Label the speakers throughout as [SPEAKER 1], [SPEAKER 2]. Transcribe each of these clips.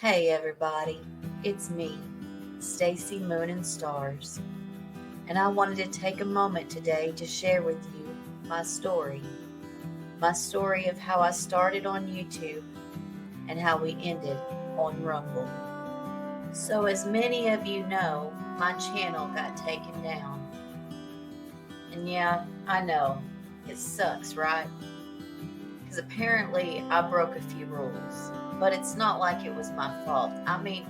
[SPEAKER 1] Hey everybody, it's me, Stacy Moon and Stars, and I wanted to take a moment today to share with you my story of how I started on YouTube and how we ended on Rumble. So as many of you know, my channel got taken down. And yeah, I know, it sucks, right? Because apparently I broke a few rules, but it's not like it was my fault. I mean,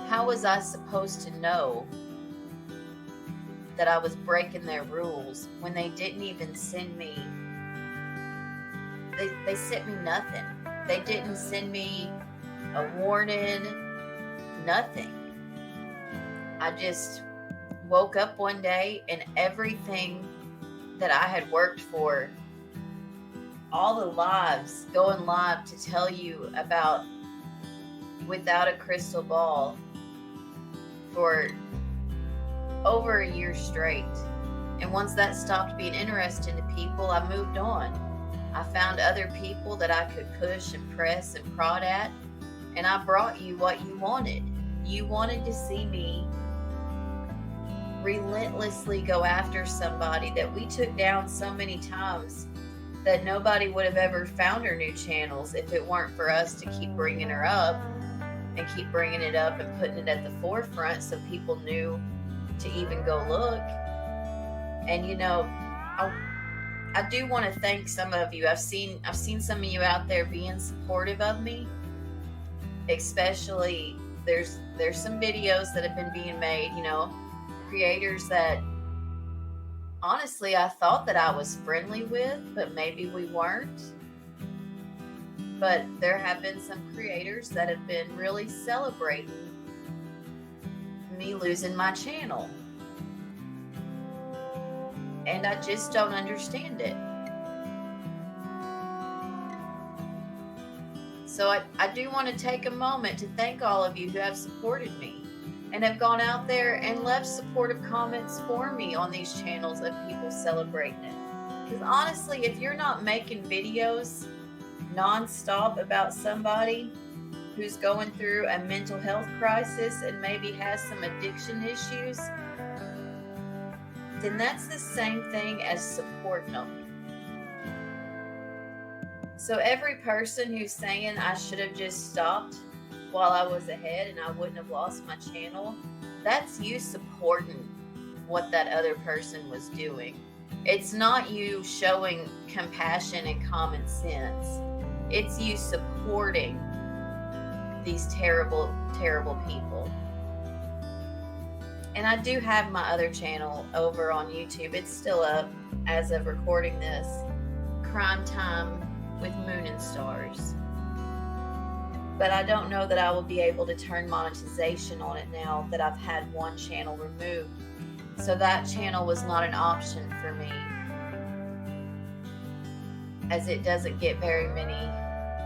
[SPEAKER 1] how was I supposed to know that I was breaking their rules when they didn't even send me, they sent me nothing. They didn't send me a warning, nothing. I just woke up one day and everything that I had worked for, all the lives, going live to tell you about without a crystal ball for over a year straight. And once that stopped being interesting to people, I moved on. I found other people that I could push and press and prod at, and I brought you what you wanted. You wanted to see me relentlessly go after somebody that we took down so many times that nobody would have ever found her new channels if it weren't for us to keep bringing her up and keep bringing it up and putting it at the forefront so people knew to even go look. And you know, I do want to thank some of you. I've seen some of you out there being supportive of me. Especially there's some videos that have been being made, you know, creators that honestly I thought that I was friendly with, but maybe we weren't. But there have been some creators that have been really celebrating me losing my channel. And I just don't understand it. So I do want to take a moment to thank all of you who have supported me and have gone out there and left supportive comments for me on these channels of people celebrating it. Because honestly, if you're not making videos nonstop about somebody who's going through a mental health crisis and maybe has some addiction issues, then that's the same thing as supporting them. So every person who's saying I should have just stopped while I was ahead and I wouldn't have lost my channel, that's you supporting what that other person was doing. It's not you showing compassion and common sense. It's you supporting these terrible, terrible people. And I do have my other channel over on YouTube. It's still up as of recording this. Crime Time with Moon and Stars. But I don't know that I will be able to turn monetization on it now that I've had one channel removed. So that channel was not an option for me, as it doesn't get very many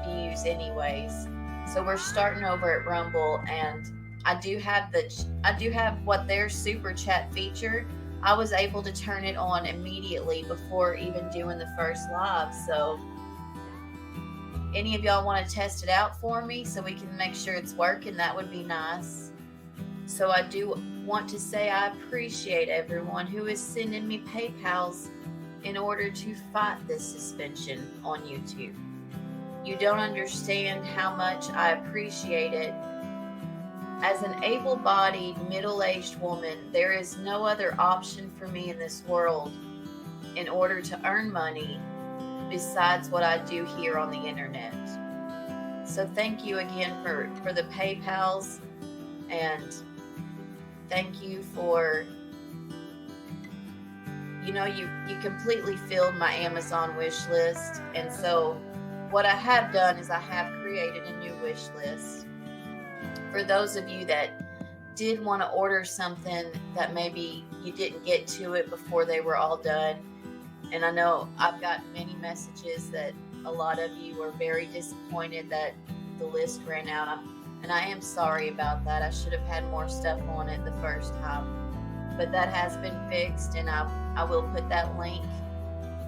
[SPEAKER 1] views anyways. So we're starting over at Rumble, and I do have what their super chat feature. I was able to turn it on immediately before even doing the first live. So any of y'all want to test it out for me so we can make sure it's working, that would be nice. So I do want to say I appreciate everyone who is sending me PayPals in order to fight this suspension on YouTube. You don't understand how much I appreciate it. As an able-bodied, middle-aged woman, there is no other option for me in this world in order to earn money besides what I do here on the internet. So thank you again for the PayPals, and thank you for, you know, you completely filled my Amazon wish list. And so what I have done is I have created a new wish list for those of you that did want to order something that maybe you didn't get to it before they were all done. And I know I've gotten many messages that a lot of you are very disappointed that the list ran out. And I am sorry about that. I should have had more stuff on it the first time. But that has been fixed, and I will put that link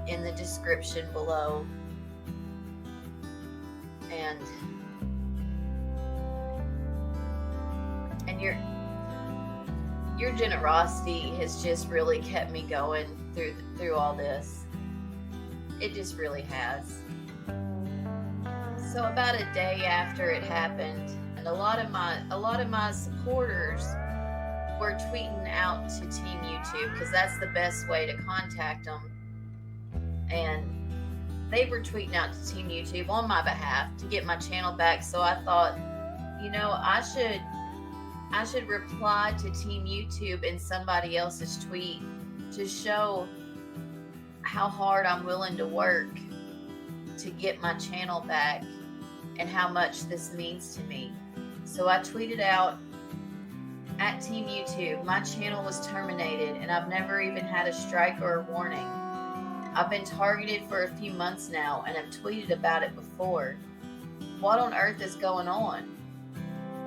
[SPEAKER 1] in the description below. And And your generosity has just really kept me going through all this. It just really has. So about a day after it happened, and a lot of my supporters were tweeting out to Team YouTube, because that's the best way to contact them. And they were tweeting out to Team YouTube on my behalf to get my channel back. So I thought, I should reply to Team YouTube in somebody else's tweet to show how hard I'm willing to work to get my channel back and how much this means to me. So I tweeted out at Team YouTube, my channel was terminated and I've never even had a strike or a warning. I've been targeted for a few months now and have tweeted about it before. What on earth is going on?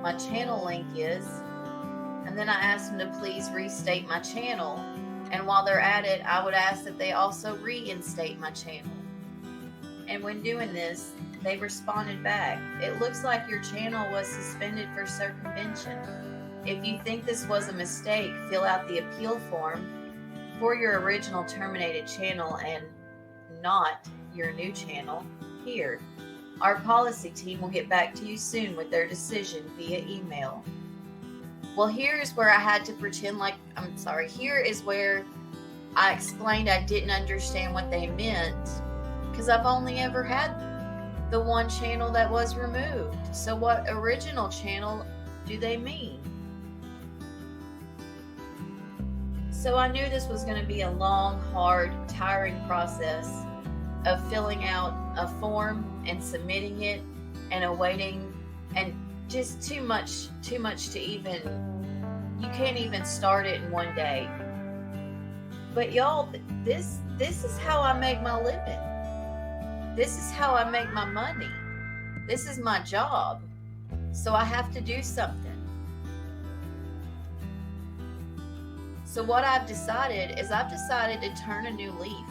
[SPEAKER 1] My channel link is, and then I asked them to please restate my channel. And while they're at it, I would ask that they also reinstate my channel. And when doing this, they responded back, it looks like your channel was suspended for circumvention. If you think this was a mistake, fill out the appeal form for your original terminated channel and not your new channel here. Our policy team will get back to you soon with their decision via email. Well, here's where I had to pretend like, here is where I explained I didn't understand what they meant, because I've only ever had the one channel that was removed. So what original channel do they mean? So I knew this was going to be a long, hard, tiring process of filling out a form and submitting it and awaiting, and just too much to even, you can't even start it in one day. But y'all, this is how I make my living. This is how I make my money. This is my job. So I have to do something. So what I've decided to turn a new leaf.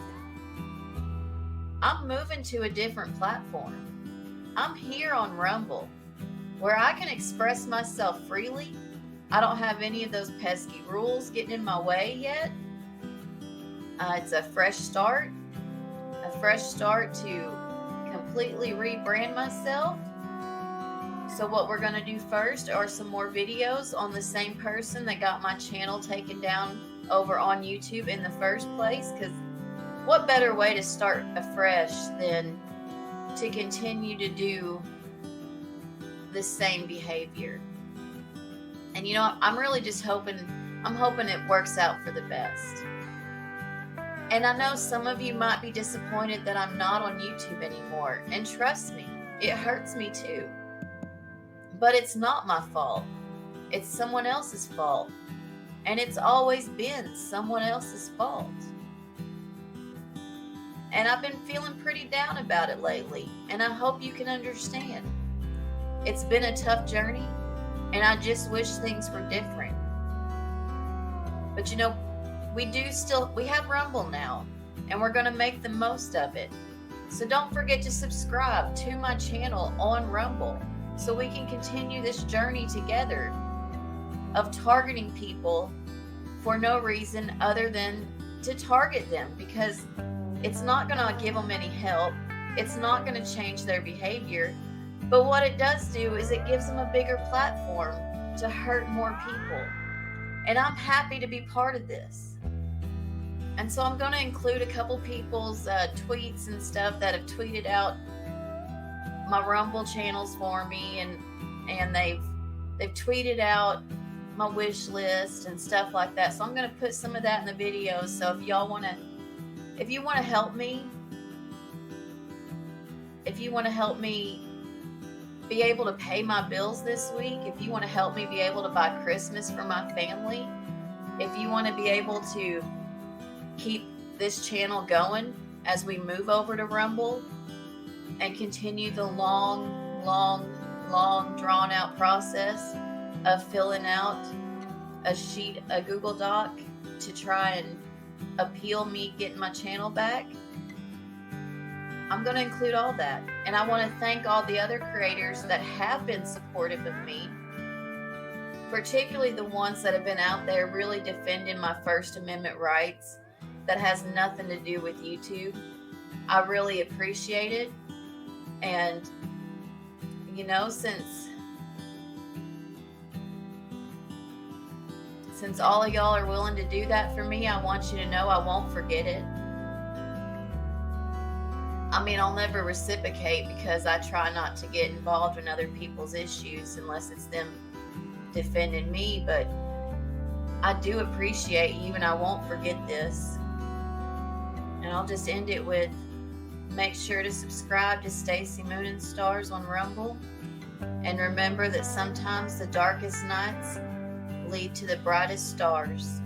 [SPEAKER 1] I'm moving to a different platform. I'm here on Rumble, where I can express myself freely. I don't have any of those pesky rules getting in my way yet. It's a fresh start to completely rebrand myself. So what we're going to do first are some more videos on the same person that got my channel taken down over on YouTube in the first place, because what better way to start afresh than to continue to do the same behavior? And I'm really just hoping it works out for the best. And I know some of you might be disappointed that I'm not on YouTube anymore. And trust me, it hurts me too. But it's not my fault. It's someone else's fault. And it's always been someone else's fault. And I've been feeling pretty down about it lately. And I hope you can understand. It's been a tough journey. And I just wish things were different. But we have Rumble now. And we're going to make the most of it. So don't forget to subscribe to my channel on Rumble, so we can continue this journey together of targeting people for no reason other than to target them, because it's not going to give them any help. It's not going to change their behavior. But what it does do is it gives them a bigger platform to hurt more people. And I'm happy to be part of this. And so I'm going to include a couple people's tweets and stuff that have tweeted out my Rumble channels for me, and they've tweeted out my wish list and stuff like that. So I'm going to put some of that in the video. So if you want to help me be able to pay my bills this week, if you want to help me be able to buy Christmas for my family, if you want to be able to keep this channel going as we move over to Rumble and continue the long drawn out process of filling out a Google Doc to try and appeal me getting my channel back, I'm going to include all that. And I want to thank all the other creators that have been supportive of me particularly the ones that have been out there really defending my First Amendment rights that has nothing to do with YouTube. I really appreciate it. And, you know, since all of y'all are willing to do that for me, I want you to know I won't forget it. I mean, I'll never reciprocate because I try not to get involved in other people's issues unless it's them defending me, but I do appreciate you and I won't forget this. And I'll just end it with, make sure to subscribe to Stacy Moon and Stars on Rumble. And remember that sometimes the darkest nights lead to the brightest stars.